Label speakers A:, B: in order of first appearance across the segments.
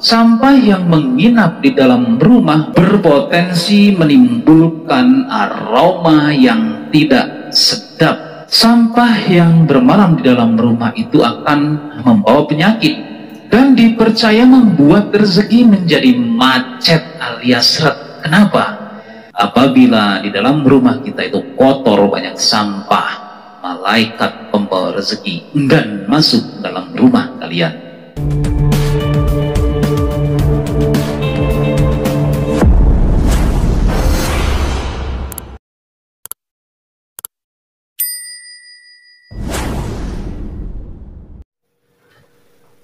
A: Sampah yang menginap di dalam rumah berpotensi menimbulkan aroma yang tidak sedap. Sampah yang bermalam di dalam rumah itu akan membawa penyakit dan dipercaya membuat rezeki menjadi macet alias seret. Kenapa? Apabila di dalam rumah kita itu kotor, banyak sampah, malaikat pembawa rezeki enggan masuk dalam rumah kalian.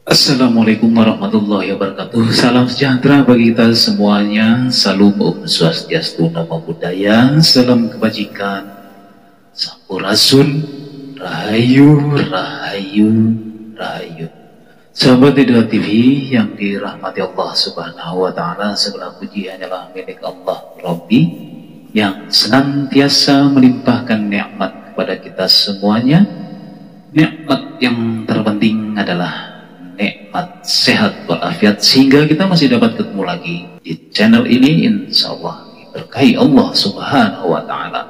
A: Assalamualaikum warahmatullahi wabarakatuh. Salam sejahtera bagi kita semuanya. Salam Om Swastiastu, Namo Buddhaya, salam kebajikan, Sampurasun, Rahayu, Rahayu, Rahayu. Sahabat Hidayah TV yang dirahmati Allah Subhanahu wa Ta'ala, segala puji hanyalah milik Allah Rabbi yang senantiasa melimpahkan nikmat kepada kita semuanya. Nikmat yang terpenting adalah nikmat sehat walafiat, sehingga kita masih dapat ketemu lagi di channel ini, insya Allah berkahi Allah Subhanahu wa Ta'ala.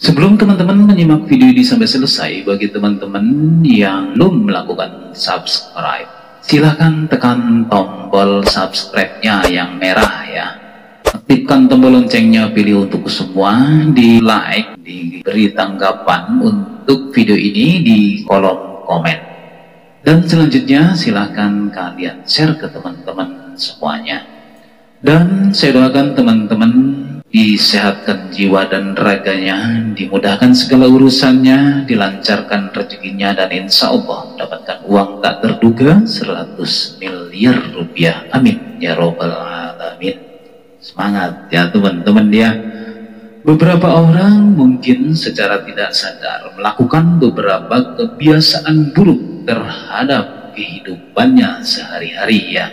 A: Sebelum teman-teman menyimak video ini sampai selesai, bagi teman-teman yang belum melakukan subscribe, silahkan tekan tombol subscribe-nya yang merah ya. Aktifkan tombol loncengnya, pilih untuk semua, di like, diberi tanggapan untuk video ini di kolom komen. Dan selanjutnya silahkan kalian share ke teman-teman semuanya. Dan saya doakan teman-teman disehatkan jiwa dan raganya, dimudahkan segala urusannya, dilancarkan rezekinya, dan insya Allah mendapatkan uang tak terduga 100 miliar rupiah. Amin ya robbal alamin. Semangat ya teman-teman ya. Beberapa orang mungkin secara tidak sadar melakukan beberapa kebiasaan buruk terhadap kehidupannya sehari-hari ya.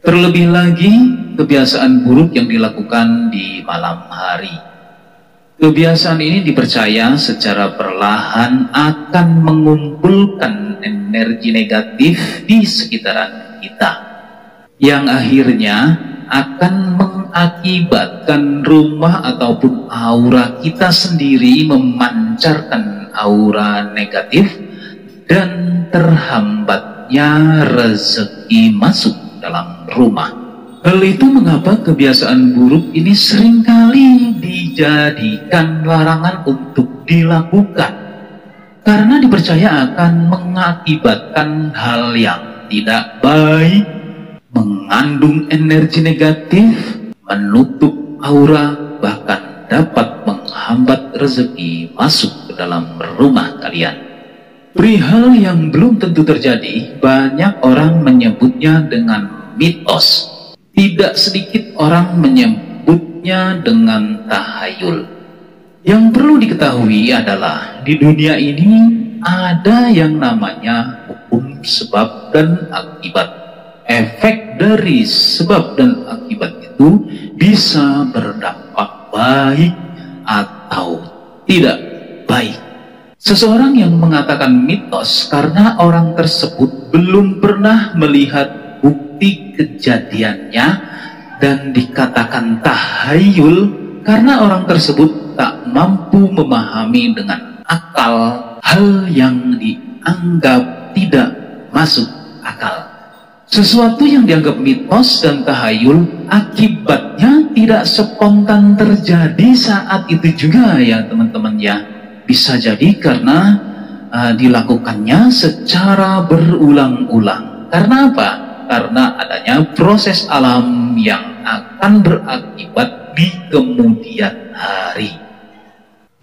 A: Terlebih lagi kebiasaan buruk yang dilakukan di malam hari. Kebiasaan ini dipercaya secara perlahan akan mengumpulkan energi negatif di sekitaran kita, yang akhirnya akan mengakibatkan rumah ataupun aura kita sendiri memancarkan aura negatif dan terhambatnya rezeki masuk dalam rumah. Hal itu mengapa kebiasaan buruk ini seringkali dijadikan larangan untuk dilakukan, karena dipercaya akan mengakibatkan hal yang tidak baik, mengandung energi negatif, menutup aura, bahkan dapat menghambat rezeki masuk ke dalam rumah kalian. Perihal yang belum tentu terjadi, banyak orang menyebutnya dengan mitos. Tidak sedikit orang menyebutnya dengan tahayul. Yang perlu diketahui adalah di dunia ini ada yang namanya hukum sebab dan akibat. Efek dari sebab dan akibat itu bisa berdampak baik atau tidak baik. Seseorang yang mengatakan mitos karena orang tersebut belum pernah melihat bukti kejadiannya, dan dikatakan tahayul karena orang tersebut tak mampu memahami dengan akal hal yang dianggap tidak masuk akal. Sesuatu yang dianggap mitos dan tahayul akibatnya tidak spontan terjadi saat itu juga ya teman-teman ya. Bisa jadi karena dilakukannya secara berulang-ulang. Karena apa? Karena adanya proses alam yang akan berakibat di kemudian hari.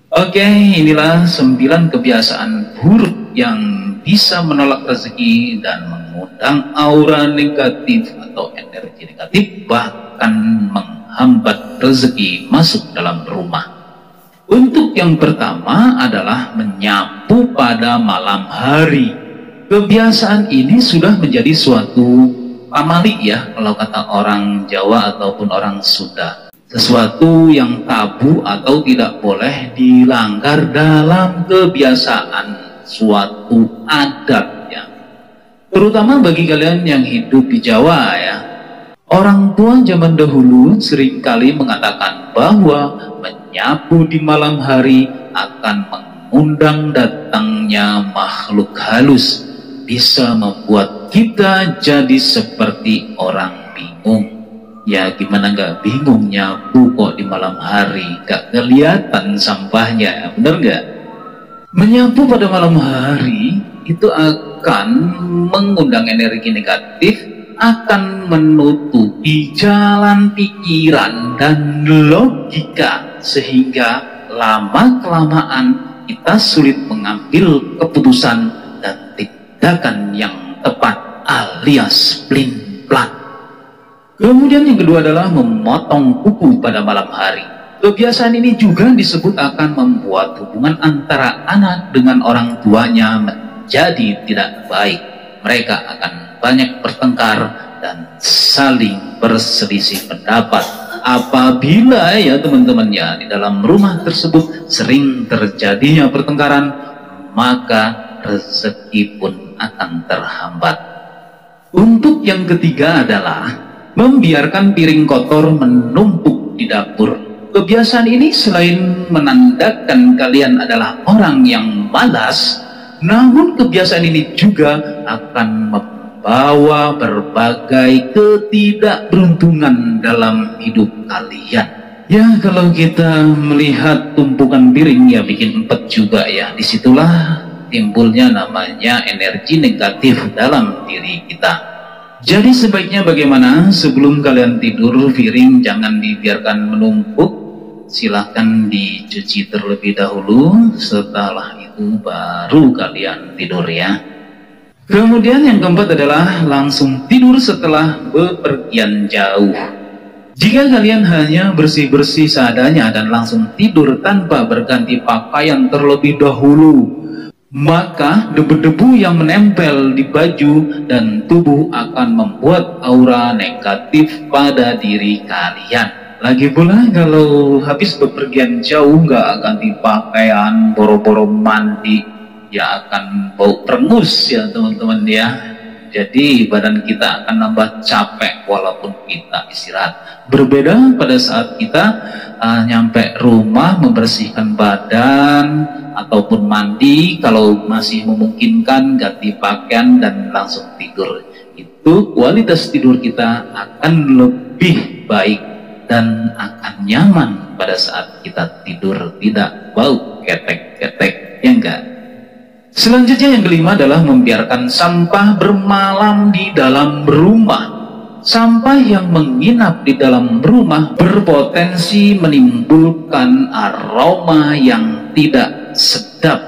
A: Oke, inilah 9 kebiasaan buruk yang bisa menolak rezeki dan mengundang aura negatif atau energi negatif, bahkan menghambat rezeki masuk dalam rumah. Untuk yang pertama adalah menyapu pada malam hari. Kebiasaan ini sudah menjadi suatu pamali ya, kalau kata orang Jawa ataupun orang Sunda. Sesuatu yang tabu atau tidak boleh dilanggar dalam kebiasaan, suatu adat ya. Terutama bagi kalian yang hidup di Jawa ya. Orang tua zaman dahulu seringkali mengatakan bahwa menyapu di malam hari akan mengundang datangnya makhluk halus, bisa membuat kita jadi seperti orang bingung. Ya gimana nggak bingung nyapu kok di malam hari, nggak kelihatan sampahnya, bener nggak? Menyapu pada malam hari itu akan mengundang energi negatif, akan menutupi jalan pikiran dan logika, sehingga lama-kelamaan kita sulit mengambil keputusan dan tindakan yang tepat alias plin-plan. Kemudian yang kedua adalah memotong kuku pada malam hari. Kebiasaan ini juga disebut akan membuat hubungan antara anak dengan orang tuanya menjadi tidak baik. Mereka akan banyak bertengkar dan saling berselisih pendapat. Apabila ya teman-teman ya di dalam rumah tersebut sering terjadinya pertengkaran, maka rezeki pun akan terhambat. Untuk yang ketiga adalah membiarkan piring kotor menumpuk di dapur. Kebiasaan ini selain menandakan kalian adalah orang yang malas, namun kebiasaan ini juga akan membawa berbagai ketidakberuntungan dalam hidup kalian. Ya kalau kita melihat tumpukan piring ya bikin empet juga ya. Disitulah timbulnya namanya energi negatif dalam diri kita. Jadi sebaiknya bagaimana? Sebelum kalian tidur, piring jangan dibiarkan menumpuk, silahkan dicuci terlebih dahulu, setelah itu baru kalian tidur ya. Kemudian yang keempat adalah langsung tidur setelah bepergian jauh. Jika kalian hanya bersih-bersih seadanya dan langsung tidur tanpa berganti pakaian terlebih dahulu, maka debu-debu yang menempel di baju dan tubuh akan membuat aura negatif pada diri kalian. Lagi pula kalau habis bepergian jauh nggak ganti pakaian, boro-boro mandi, ya akan bau perengus ya teman-teman ya. Jadi badan kita akan nambah capek walaupun kita istirahat. Berbeda pada saat kita nyampe rumah membersihkan badan ataupun mandi, kalau masih memungkinkan ganti pakaian dan langsung tidur. Itu kualitas tidur kita akan lebih baik dan akan nyaman pada saat kita tidur, tidak bau ketek-ketek, ya enggak? Selanjutnya yang kelima adalah membiarkan sampah bermalam di dalam rumah. Sampah yang menginap di dalam rumah berpotensi menimbulkan aroma yang tidak sedap.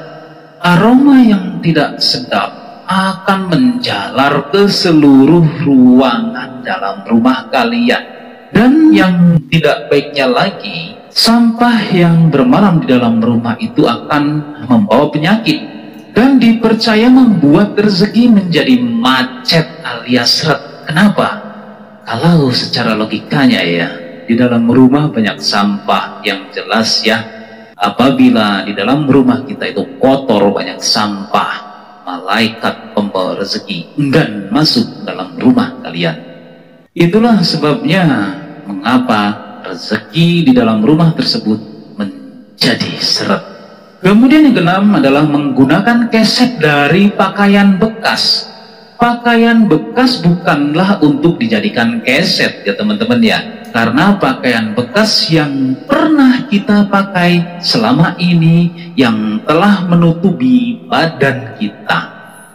A: Aroma yang tidak sedap akan menjalar ke seluruh ruangan dalam rumah kalian. Dan yang tidak baiknya lagi, sampah yang bermalam di dalam rumah itu akan membawa penyakit dan dipercaya membuat rezeki menjadi macet alias seret. Kenapa? Kalau secara logikanya ya, di dalam rumah banyak sampah yang jelas ya. Apabila di dalam rumah kita itu kotor, banyak sampah, malaikat pembawa rezeki enggan masuk dalam rumah kalian. Itulah sebabnya mengapa rezeki di dalam rumah tersebut menjadi seret. Kemudian yang keenam adalah menggunakan keset dari pakaian bekas. Pakaian bekas bukanlah untuk dijadikan keset ya teman-teman ya. Karena pakaian bekas yang pernah kita pakai selama ini yang telah menutupi badan kita,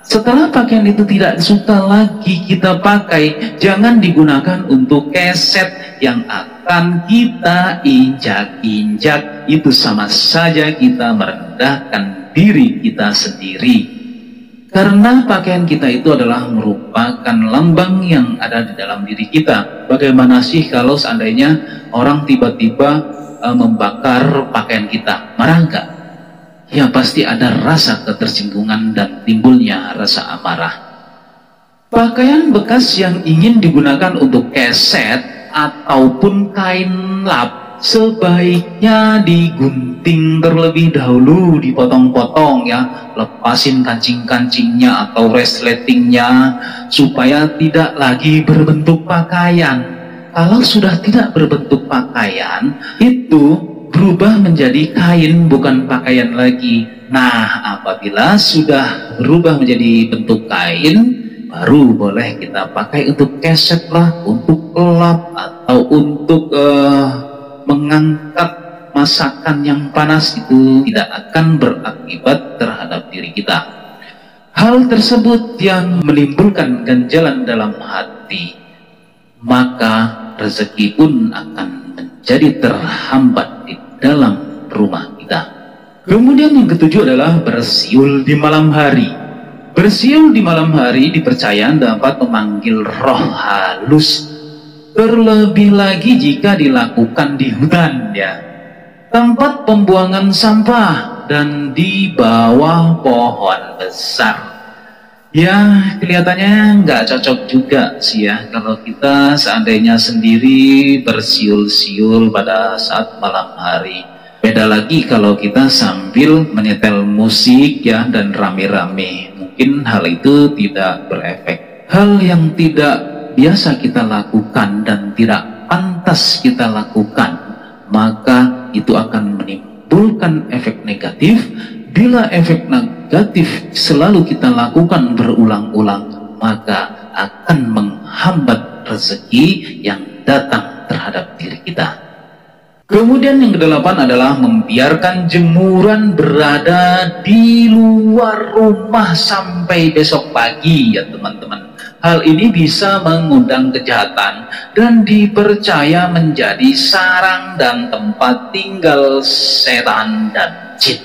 A: setelah pakaian itu tidak suka lagi kita pakai, jangan digunakan untuk keset yang akan kita injak-injak. Itu sama saja kita merendahkan diri kita sendiri. Karena pakaian kita itu adalah merupakan lambang yang ada di dalam diri kita. Bagaimana sih kalau seandainya orang tiba-tiba membakar pakaian kita? Marah nggak? Ya pasti ada rasa ketersinggungan dan timbulnya rasa amarah. Pakaian bekas yang ingin digunakan untuk keset ataupun kain lap sebaiknya digunting terlebih dahulu, dipotong-potong ya, lepasin kancing-kancingnya atau resletingnya supaya tidak lagi berbentuk pakaian. Kalau sudah tidak berbentuk pakaian, itu berubah menjadi kain, bukan pakaian lagi. Nah, apabila sudah berubah menjadi bentuk kain, baru boleh kita pakai untuk keset lah, untuk lap, atau untuk mengangkat masakan yang panas. Itu tidak akan berakibat terhadap diri kita. Hal tersebut yang menimbulkan ganjalan dalam hati, maka rezeki pun akan menjadi terhambat di dalam rumah kita. Kemudian yang ketujuh adalah bersiul di malam hari. Bersiul di malam hari dipercaya dapat memanggil roh halus, terlebih lagi jika dilakukan di hutan ya, tempat pembuangan sampah, dan di bawah pohon besar. Ya, kelihatannya nggak cocok juga sih ya kalau kita seandainya sendiri bersiul-siul pada saat malam hari. Beda lagi kalau kita sambil menyetel musik ya dan rame-rame. Mungkin hal itu tidak berefek. Hal yang tidak biasa kita lakukan dan tidak pantas kita lakukan, maka itu akan menimbulkan efek negatif. Bila efek negatif selalu kita lakukan berulang-ulang, maka akan menghambat rezeki yang datang terhadap diri kita. Kemudian yang kedelapan adalah membiarkan jemuran berada di luar rumah sampai besok pagi ya teman-teman. Hal ini bisa mengundang kejahatan dan dipercaya menjadi sarang dan tempat tinggal setan dan jin.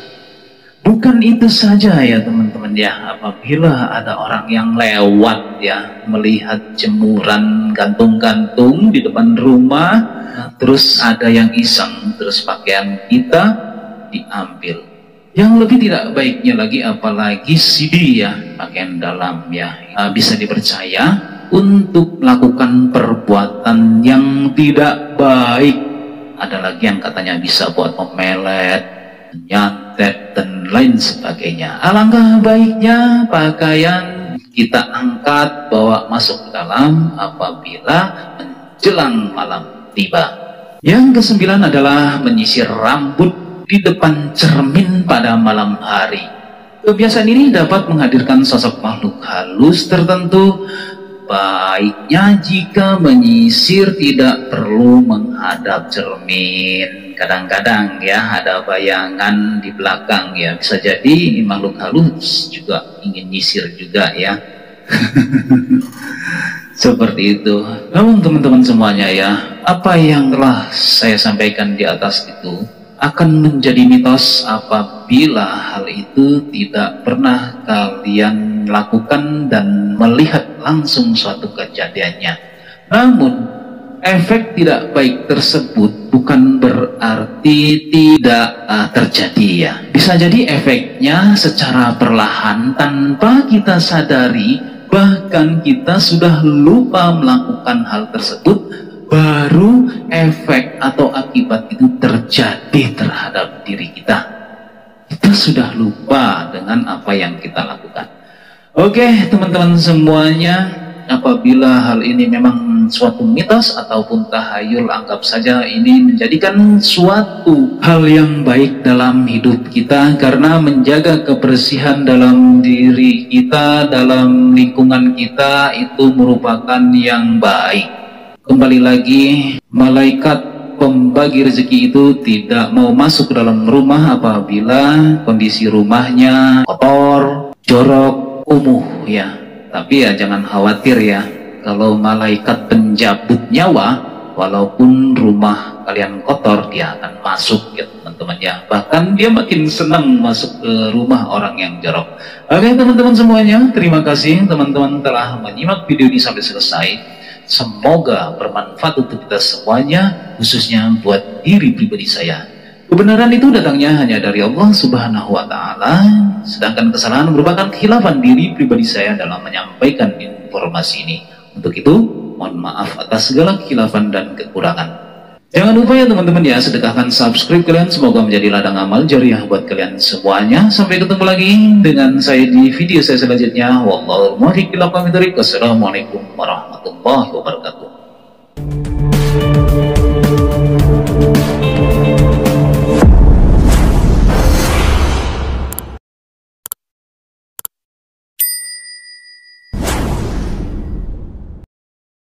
A: Bukan itu saja ya teman-teman ya, apabila ada orang yang lewat ya melihat jemuran gantung-gantung di depan rumah, terus ada yang iseng, terus pakaian kita diambil. Yang lebih tidak baiknya lagi, apalagi CD ya, pakaian dalam ya, bisa dipercaya untuk melakukan perbuatan yang tidak baik. Ada lagi yang katanya bisa buat memelet, nyantet, dan lain sebagainya. Alangkah baiknya pakaian kita angkat, bawa masuk ke dalam apabila menjelang malam tiba. Yang kesembilan adalah menyisir rambut di depan cermin pada malam hari. Kebiasaan ini dapat menghadirkan sosok makhluk halus tertentu. Baiknya jika menyisir tidak perlu menghadap cermin. Kadang-kadang ya ada bayangan di belakang ya, bisa jadi makhluk halus juga ingin nyisir juga ya. Seperti itu. Namun teman-teman semuanya ya, apa yang telah saya sampaikan di atas itu akan menjadi mitos apabila hal itu tidak pernah kalian lakukan dan melihat langsung suatu kejadiannya. Namun efek tidak baik tersebut bukan berarti tidak terjadi ya. Bisa jadi efeknya secara perlahan tanpa kita sadari, bahkan kita sudah lupa melakukan hal tersebut, baru efek atau akibat itu terjadi terhadap diri kita. Kita sudah lupa dengan apa yang kita lakukan. Oke teman-teman semuanya, apabila hal ini memang suatu mitos ataupun tahayul, anggap saja ini menjadikan suatu hal yang baik dalam hidup kita, karena menjaga kebersihan dalam diri kita, dalam lingkungan kita, itu merupakan yang baik. Kembali lagi, malaikat pembagi rezeki itu tidak mau masuk ke dalam rumah apabila kondisi rumahnya kotor, jorok, kumuh ya. Tapi ya jangan khawatir ya, kalau malaikat penjabut nyawa, walaupun rumah kalian kotor, dia akan masuk ya teman-teman ya. Bahkan dia makin senang masuk ke rumah orang yang jorok. Oke teman-teman semuanya, terima kasih teman-teman telah menyimak video ini sampai selesai. Semoga bermanfaat untuk kita semuanya, khususnya buat diri pribadi saya. Kebenaran itu datangnya hanya dari Allah Subhanahu wa Ta'ala, sedangkan kesalahan merupakan khilafan diri pribadi saya dalam menyampaikan informasi ini. Untuk itu, mohon maaf atas segala kekhilafan dan kekurangan. Jangan lupa ya teman-teman ya, sedekahkan subscribe kalian, semoga menjadi ladang amal jariah buat kalian semuanya. Sampai ketemu lagi dengan saya di video saya selanjutnya. Wassalamualaikum warahmatullahi wabarakatuh.